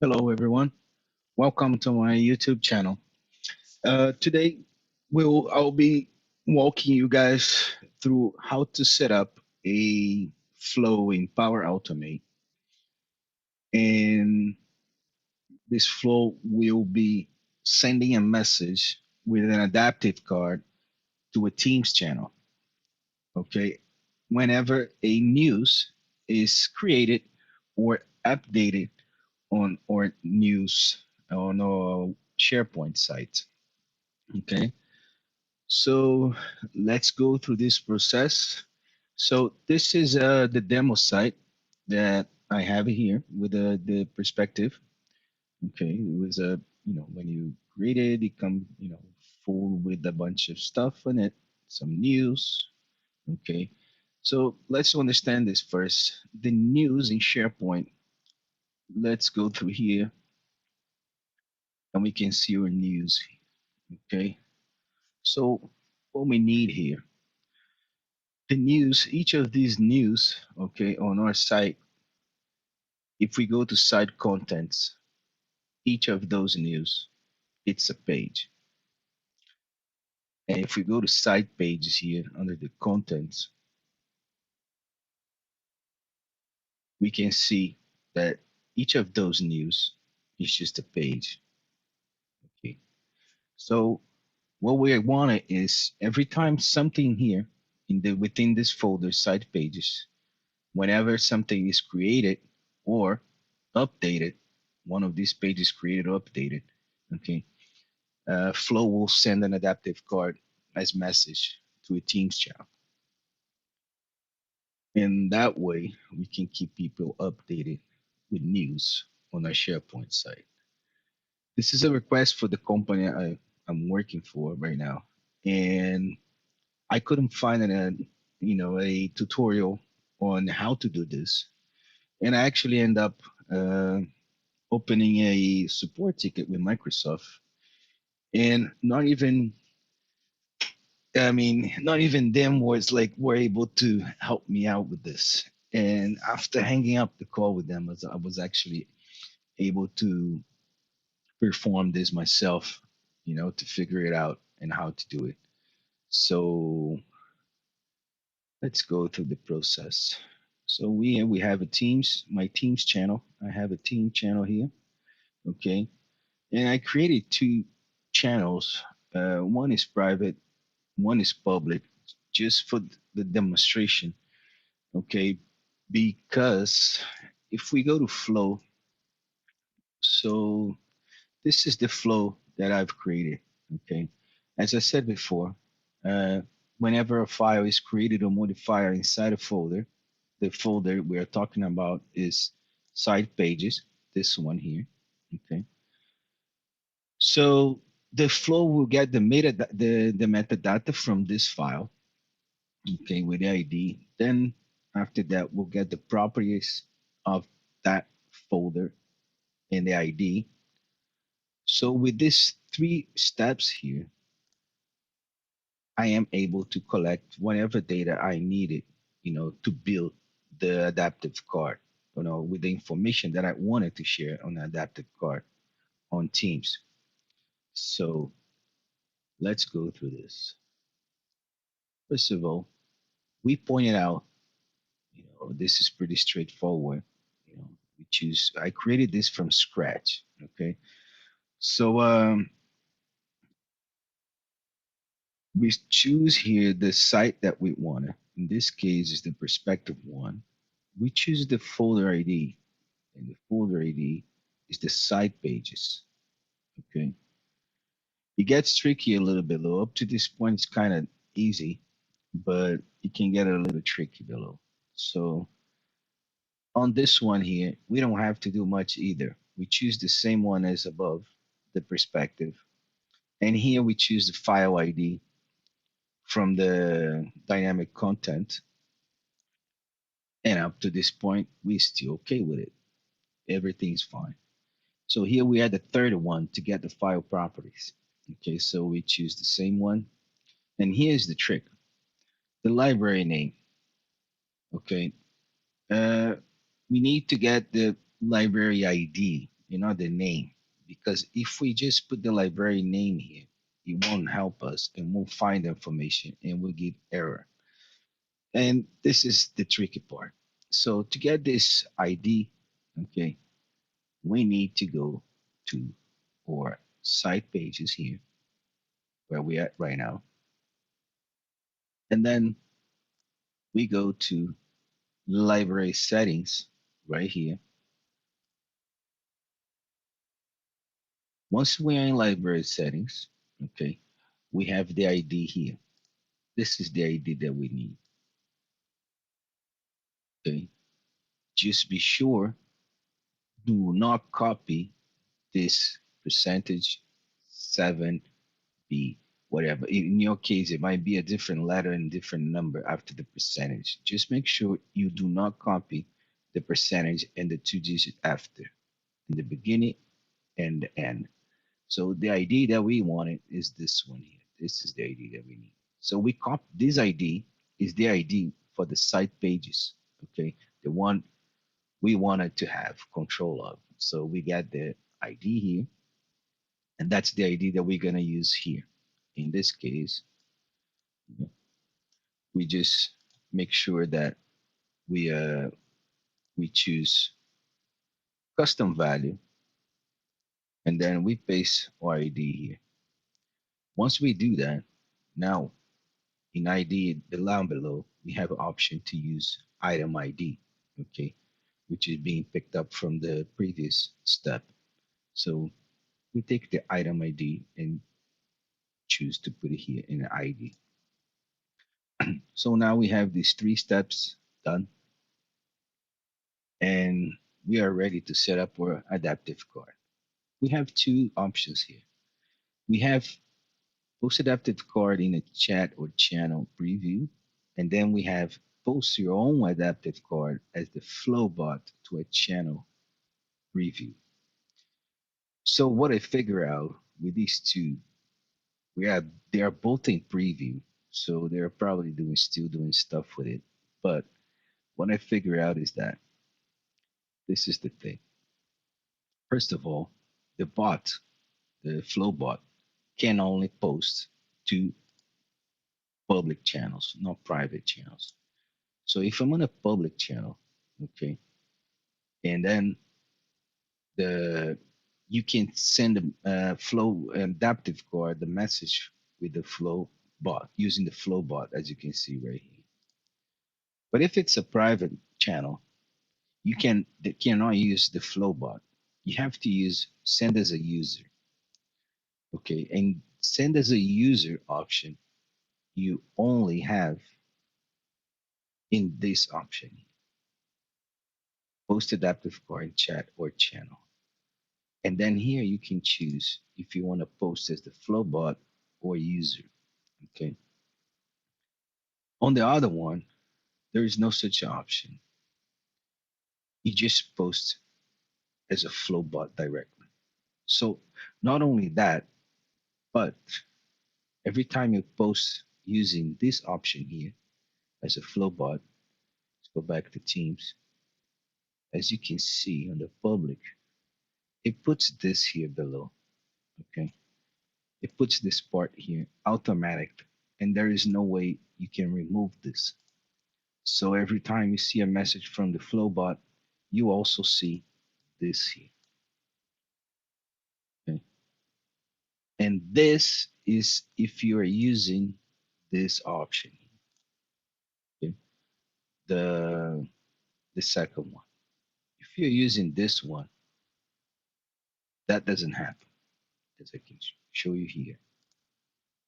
Hello, everyone. Welcome to my YouTube channel. Today, I'll be walking you guys through how to set up a flow in Power Automate, and this flow will be sending a message with an adaptive card to a Teams channel. Okay, whenever a news is created or updated on our news on our SharePoint site. Okay, so let's go through this process. So this is the demo site that I have here with the perspective. Okay, it was a when you read it, it come full with a bunch of stuff on it, some news. Okay, so let's understand this first. The news in SharePoint. Let's go through here and we can see our news. Okay, so what we need here, the news, each of these news, okay, on our site, if we go to site contents, each of those news, it's a page. And if we go to site pages here under the contents, we can see that each of those news is just a page. Okay. So what we want is every time something here in the within this folder site pages, whenever something is created or updated, one of these pages created or updated, okay, Flow will send an adaptive card as message to a Teams channel. And that way, we can keep people updated with news on our SharePoint site. This is a request for the company I'm working for right now, and I couldn't find a tutorial on how to do this, and I actually end up uh, opening a support ticket with Microsoft, and not even them was like were able to help me out with this. And after hanging up the call with them, I was actually able to perform this myself, to figure it out and how to do it. So let's go through the process. So we have a my Teams channel. I have a team channel here, okay, and I created two channels. One is private, one is public, just for the demonstration. Okay, because if we go to flow, so this is the flow that I've created. Okay, as I said before, uh, whenever a file is created or modified inside a folder, the folder we are talking about is site pages, this one here. Okay, so the flow will get the metadata from this file, okay, with the ID. Then after that, we'll get the properties of that folder and the ID. So with these three steps here, I am able to collect whatever data I needed, to build the adaptive card, with the information that I wanted to share on the adaptive card on Teams. So let's go through this. First of all, we pointed out, this is pretty straightforward. I created this from scratch. Okay. So we choose here the site that we want. In this case, is the perspective one. We choose the folder ID, and the folder ID is the site pages. Okay. It gets tricky a little bit below. Up to this point, it's kind of easy, but it can get a little tricky below. So on this one here, we don't have to do much either. We choose the same one as above, the perspective. And here we choose the file ID from the dynamic content. And up to this point, we're still okay with it. Everything's fine. So here we add the third one to get the file properties. Okay, so we choose the same one. And here's the trick, the library name. Okay, uh, we need to get the library ID. another name, because if we just put the library name here, it won't help us and won't find the information and we'll give error. And this is the tricky part. So to get this ID, okay, we need to go to our site pages here where we at right now. And then we go to library settings right here. Once we are in library settings, okay, we have the ID here. This is the ID that we need. Okay, just be sure, do not copy this percentage 7B, whatever. In your case, it might be a different letter and different number after the percentage. Just make sure you do not copy the percentage and the two digits after, in the beginning and the end. So the ID that we wanted is this one here. This is the ID that we need. So we copy this ID is the ID for the site pages. Okay, the one we wanted to have control of. So we got the ID here, and that's the ID that we're gonna use here. In this case, we just make sure that we choose custom value, and then we paste our ID here. Once we do that, now in ID below, we have an option to use item ID, okay, which is being picked up from the previous step. So we take the item ID and choose to put it here in the ID. So now we have these three steps done, and we are ready to set up our adaptive card. We have two options here. We have post adaptive card in a chat or channel preview, and then we have post your own adaptive card as the flow bot to a channel preview. So what I figure out with these two, they are both in preview, so they're probably doing still doing stuff with it. But what I figure out is that this is the thing. First of all, the bot, the flow bot, can only post to public channels, not private channels. So if I'm on a public channel, okay, and then the you can send a flow adaptive card the message with the flow bot using the flow bot as you can see right here. But if it's a private channel, you cannot use the flow bot. You have to use send as a user, okay, and send as a user option you only have in this option, post adaptive card chat or channel. And then here you can choose if you want to post as the flow bot or user. Okay. On the other one, there is no such option. You just post as a flow bot directly. So not only that, but every time you post using this option here as a flow bot, let's go back to Teams. As you can see on the public, it puts this here below. Okay. It puts this part here automatic, and there is no way you can remove this. So every time you see a message from the Flowbot, you also see this here. Okay? And this is if you are using this option, okay? the the second one. If you're using this one, that doesn't happen. As I can show you here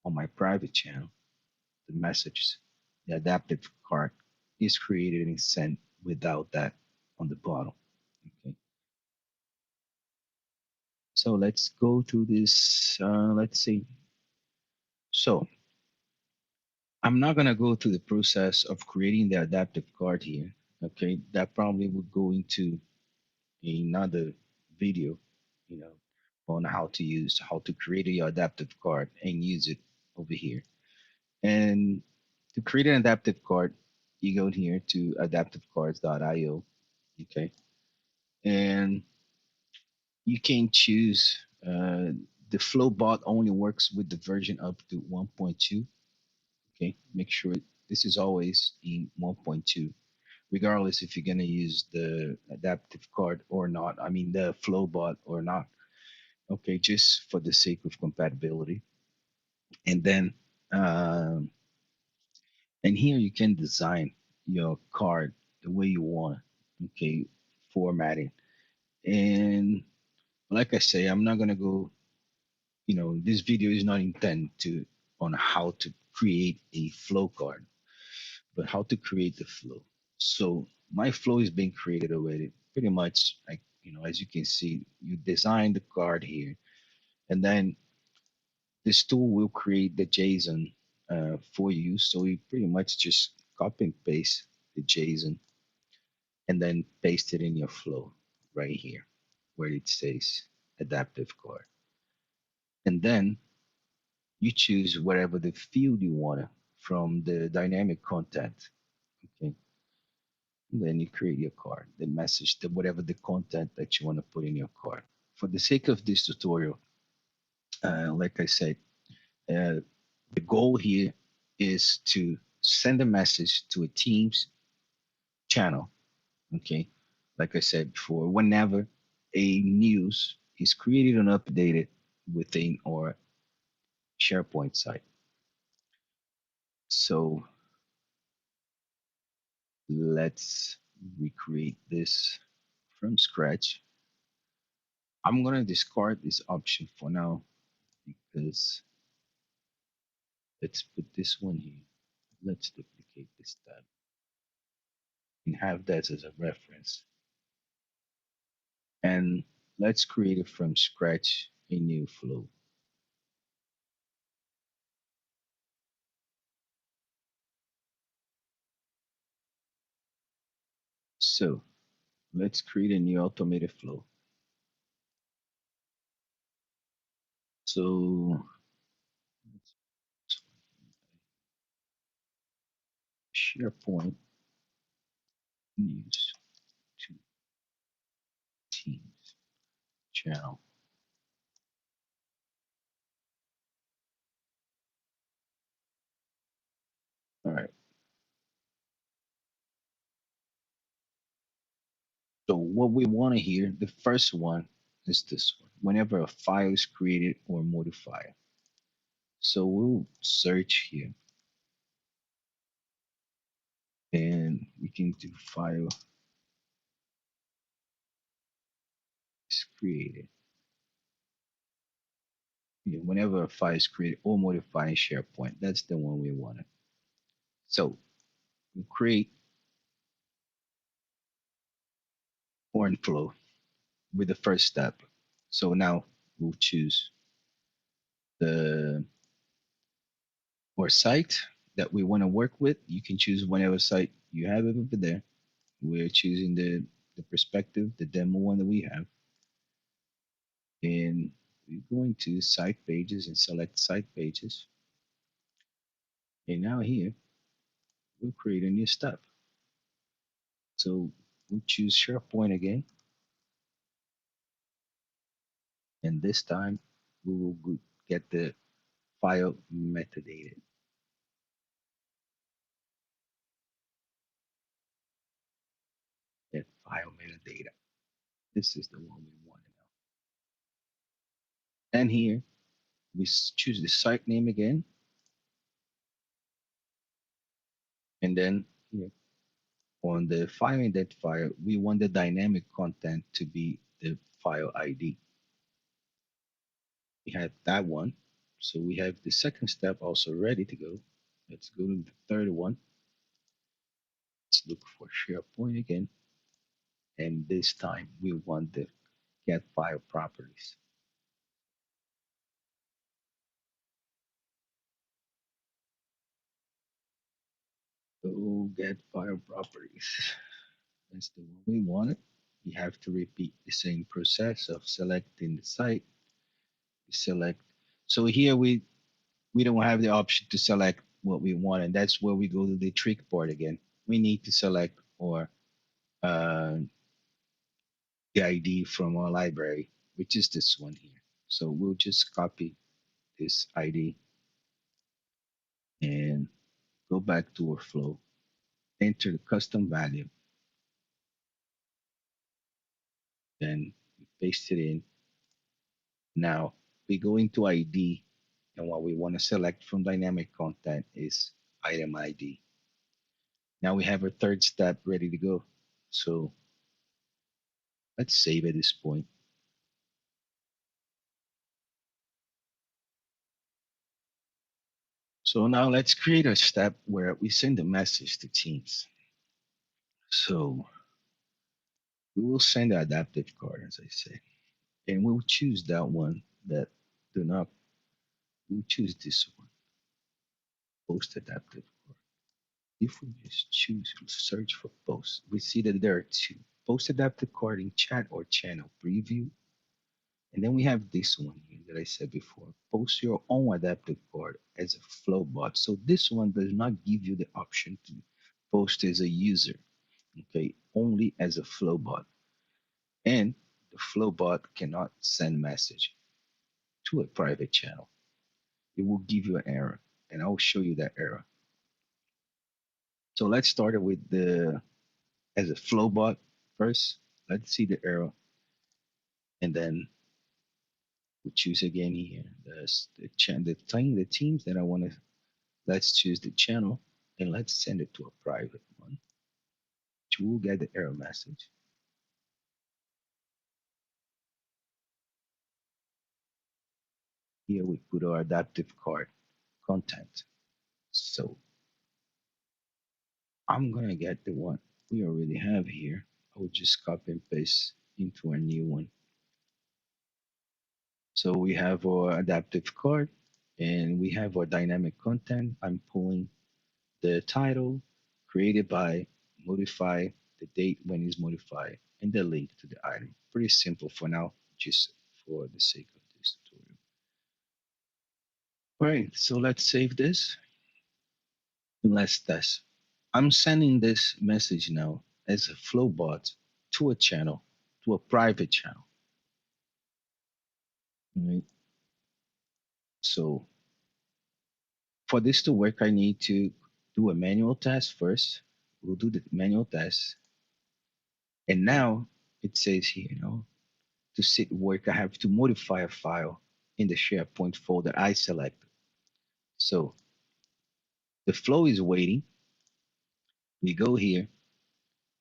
on my private channel, the messages, the adaptive card is created and sent without that on the bottom. Okay. So let's go through this. Let's see. So I'm not gonna go through the process of creating the adaptive card here. Okay, that probably would go into another video, you know, on how to create a adaptive card and use it over here. And to create an adaptive card, you go here to adaptivecards.io. Okay, and You can choose the flow bot only works with the version up to 1.2. Okay, make sure this is always in 1.2, regardless if you're going to use the adaptive card or not. I mean, the flow bot or not. Okay, just for the sake of compatibility. And then, um, and here you can design your card the way you want. Okay, formatting. And like I say, I'm not going to go, this video is not intended to on how to create a flow card, but how to create the flow. So my flow is being created already. Pretty much, like, as you can see, you design the card here, and then this tool will create the JSON for you. So you pretty much just copy and paste the JSON and then paste it in your flow right here where it says adaptive card. And then you choose whatever the field you want from the dynamic content. Okay. And then you create your card, the message, whatever the content that you want to put in your card. For the sake of this tutorial, like I said, uh, the goal here is to send a message to a Teams channel. Okay. Like I said before, whenever a news is created and updated within our SharePoint site. So let's recreate this from scratch. I'm going to discard this option for now because let's put this one here. Let's duplicate this tab and have that as a reference. And let's create it from scratch a new flow. So let's create a new automated flow. So SharePoint news to Teams channel. All right. So what we want to hear, the first one is this one. Whenever a file is created or modified. So we'll search here and we can do file is created. Yeah, whenever a file is created or modified in SharePoint, that's the one we wanted. So we create Horn Flow with the first step. So now we'll choose the or site that we want to work with. You can choose whatever site you have over there. We're choosing the perspective, the demo one that we have. And we're going to site pages and select site pages. And now here, we'll create a new step. So we'll choose SharePoint again. And this time we will get the file metadata. That file metadata. This is the one we want to know. And here we choose the site name again. And then here on the file identifier, we want the dynamic content to be the file ID. We have that one. So we have the second step also ready to go. Let's go to the third one. Let's look for SharePoint again. And this time we want the get file properties. So get file properties. That's the one we wanted. You have to repeat the same process of selecting the site. Select. So here we don't have the option to select what we want, and that's where we go to the trick part again. We need to select or uh, the ID from our library. which is this one here. So we'll just copy this ID and go back to our flow, enter the custom value, then paste it in. Now we go into ID, and what we want to select from dynamic content is item ID. Now we have our third step ready to go. So let's save at this point. So now let's create a step where we send a message to teams. So we will send the adaptive card, as I say, and we'll choose that one that do not, we'll choose this one, post adaptive card. If we just choose search for post, we see that there are two: post adaptive card in chat or channel preview. And then we have this one here that I said before: post your own adaptive card as a flow bot. So this one does not give you the option to post as a user, okay, only as a flow bot. And the flow bot cannot send message to a private channel. It will give you an error, and I'll show you that error. So let's start it with the as a flow bot first. Let's see the error, and then we choose again here the teams that I want to. Let's choose the channel and let's send it to a private one, which will get the error message. Here we put our adaptive card content. So I'm gonna get the one we already have here. I will just copy and paste into a new one. So we have our adaptive card and we have our dynamic content. I'm pulling the title, created by, modify, the date when it's modified, and the link to the item. Pretty simple for now, just for the sake of this tutorial. All right, so let's save this and let's test. I'm sending this message now as a flow bot to a channel, to a private channel. All right. So for this to work, I need to do a manual test first. We'll do the manual test. And now it says here, to sit work, I have to modify a file in the SharePoint folder I selected. So the flow is waiting. We go here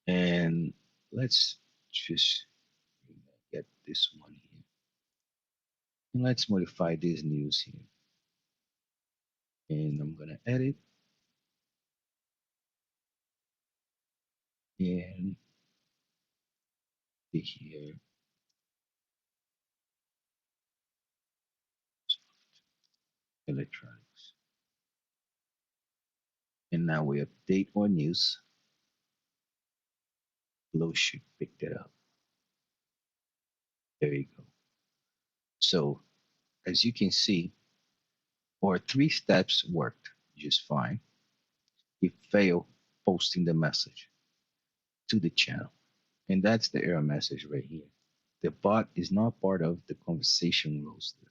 and let's just get this one here. And let's modify these news here. And I'm gonna edit and be here electronics. And now we update our news. Flow should pick that up. There you go. So as you can see, our three steps worked just fine. It failed posting the message to the channel. And that's the error message right here. The bot is not part of the conversation roster.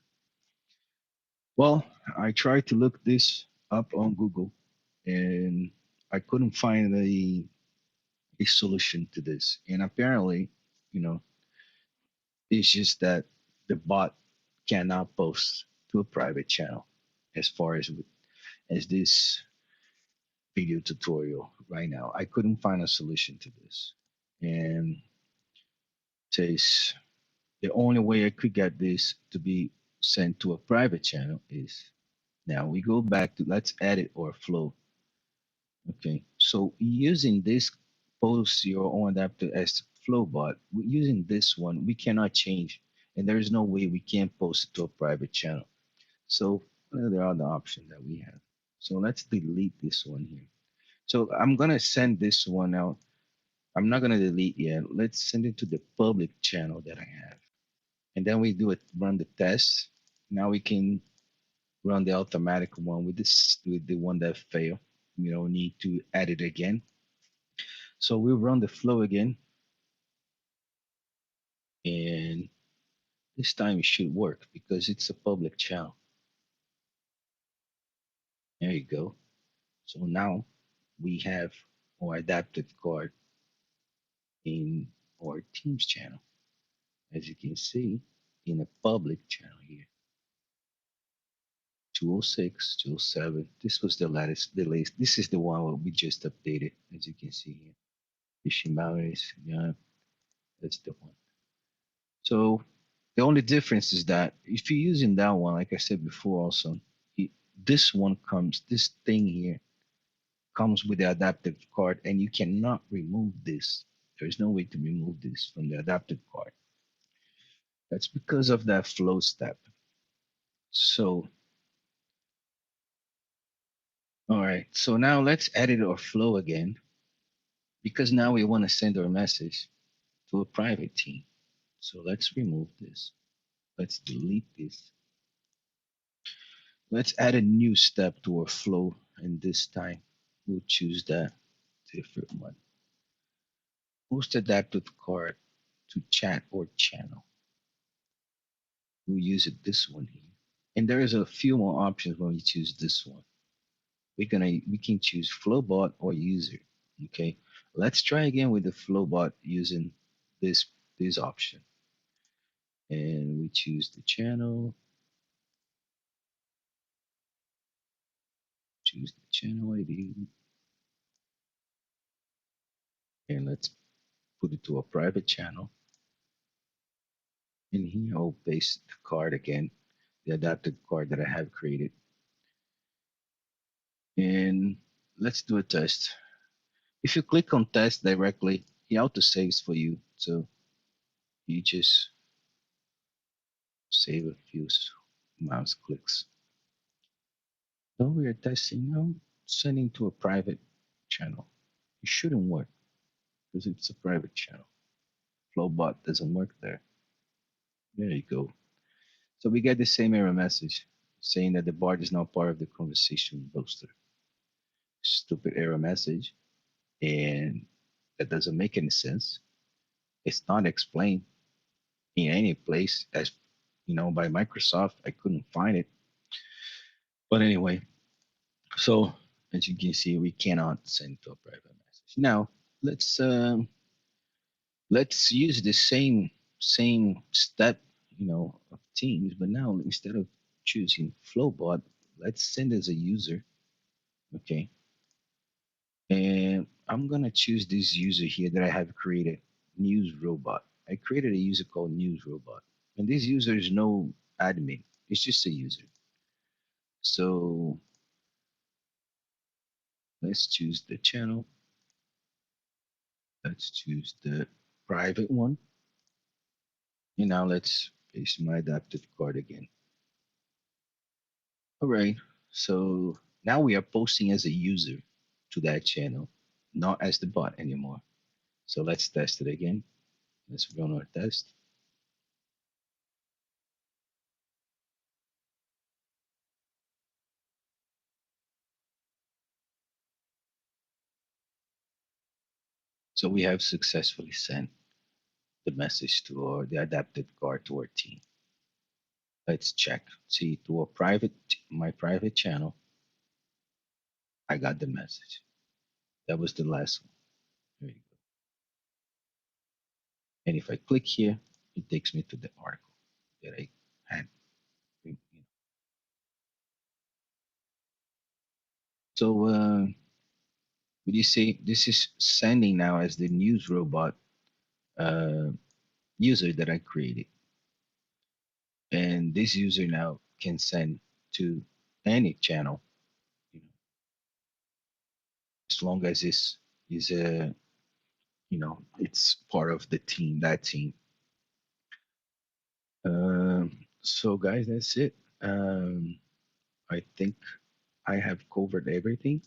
Well, I tried to look this up on Google and I couldn't find a solution to this. And apparently, you know, it's just that the bot cannot post to a private channel as far as this video tutorial right now. I couldn't find a solution to this. And says the only way I could get this to be sent to a private channel is now we go back to let's edit our flow. Okay, so using this post your own adapter as flow bot, using this one, we cannot change, and there is no way we can post it to a private channel. So what are the other options that we have? So let's delete this one here. So I'm gonna send this one out. I'm not gonna delete yet. Let's send it to the public channel that I have. And then we do it, run the test. Now we can run the automatic one with this, with the one that failed. We don't need to add it again. So we run the flow again, and This time it should work because it's a public channel. There you go. So now we have our adaptive card in our Teams channel. As you can see, in a public channel here, 206, 207. This was the latest. This is the one what we just updated, as you can see here. Fishing boundaries, yeah, that's the one. So the only difference is that if you're using that one, like I said before, also, it, this thing here comes with the adaptive card, and you cannot remove this. There's no way to remove this from the adaptive card. That's because of that flow step. So, all right. So now let's edit our flow again because now we want to send our message to a private team. So let's remove this. Let's delete this. Let's add a new step to our flow, and this time we'll choose that different one. Post adaptive card to chat or channel. We'll use it this one here. And there is a few more options when we choose this one. We can choose Flowbot or user. Okay. Let's try again with the Flowbot using this this option. And we choose the channel, choose the channel ID, and let's put it to a private channel. And here I'll paste the card again, the adapted card that I have created. And let's do a test. If you click on test directly, he auto saves for you. So you just save a few mouse clicks. So we are testing now, sending to a private channel. It shouldn't work because it's a private channel. Flowbot doesn't work there. There you go. So we get the same error message saying that the bard is now part of the conversation roster. Stupid error message. And that doesn't make any sense. It's not explained in any place as by Microsoft. I couldn't find it. But anyway, so as you can see, we cannot send to a private message. Now let's um, let's use the same step, of Teams, but now instead of choosing Flowbot, let's send as a user. Okay, and I'm gonna choose this user here that I have created, News Robot. I created a user called News Robot, and this user is no admin. It's just a user. So let's choose the channel. Let's choose the private one. And now let's paste my adaptive card again. All right. So now we are posting as a user to that channel, not as the bot anymore. So let's test it again. Let's run our test. So we have successfully sent the message to the adaptive card to our team. Let's check. See, to my private channel, I got the message. That was the last one. There you go. And if I click here, it takes me to the article that I had. So would you say this is sending now as the news robot uh, user that I created? And this user now can send to any channel, you know, as long as is a it's part of the team, that team. So guys, that's it. I think I have covered everything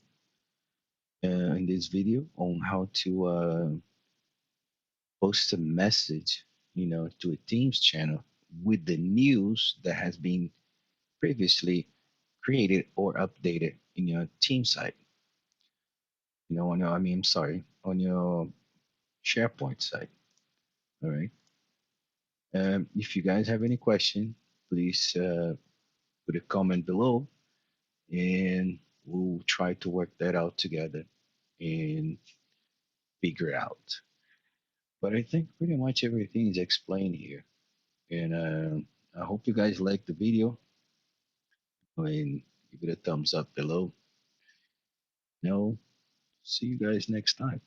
in this video on how to post a message, to a Teams channel with the news that has been previously created or updated in your team site. On your, I mean, I'm sorry, on your SharePoint site. All right. If you guys have any question, please put a comment below, and we'll try to work that out together and figure out. But I think pretty much everything is explained here, and I hope you guys like the video. And give it a thumbs up below. No, see you guys next time.